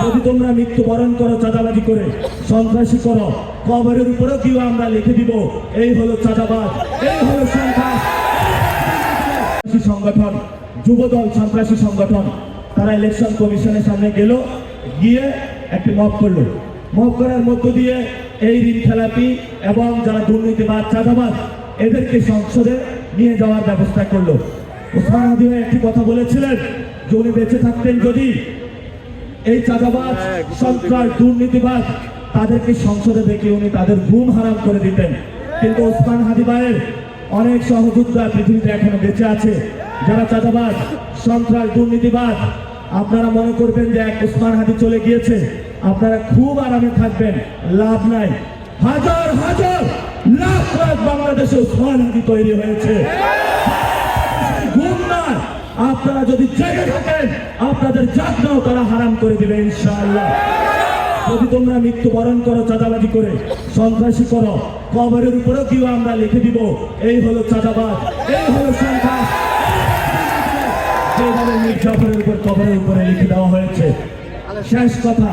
যদি তোমরা মৃত্যুবরণ করো চাঁদাবাজি করে, সন্ত্রাসী করো, কবরের উপরেও কেউ আমরা লিখে দিব এই হলো চাঁদাবাজ, এই হলো সন্ত্রাস। সংগঠন, যুবদল সন্ত্রাসী সংগঠন, তারা ইলেকশন কমিশনের সামনে গেল, গিয়ে একটি মব করলো। মব করার মধ্য দিয়ে এই ঋণ খেলাপি এবং যারা দুর্নীতিবাজ চাঁদাবাজ এদেরকে সংসদে নিয়ে যাওয়ার ব্যবস্থা করলো। ওসমান হাদি ভাই একটি কথা বলেছিলেন যে উনি বেঁচে থাকতেন যদি এই চাঁদাবাজ সন্ত্রাস দুর্নীতিবাজ তাদেরকে সংসদে ডেকে উনি তাদের ঘুম হারাম করে দিতেন। কিন্তু ওসমান হাদি ভাইয়ের অনেক সহযোদ্ধা পৃথিবীতে এখনো বেঁচে আছে, যারা চাঁদাবাজ সন্ত্রাস দুর্নীতিবাজ। আপনারা মনে করবেন যে এক ওসমান হাদি চলে গিয়েছে, আপনারা খুব আরামে থাকবেন, লাভ নাই। হাজার হাজার লাখ লাখ বাংলাদেশে ওসমান হাদি তৈরি হয়েছে। ঘুম না, আপনারা যদি জেগে থাকেন আপনাদের জাগনাও তারা হারাম করে দিবে ইনশাআল্লাহ। যদি তোমরা মৃত্যুবরণ করো চাঁদাবাজি করে, সন্ত্রাসী করো, কবরের উপরেও কেউ আমরা লিখে দিব এই হলো চাঁদাবাজ, এই হলো সন্ত্রাস। যেভাবে মীর জাফরের উপর কবরের উপরে লিখে দেওয়া হয়েছে। শেষ কথা,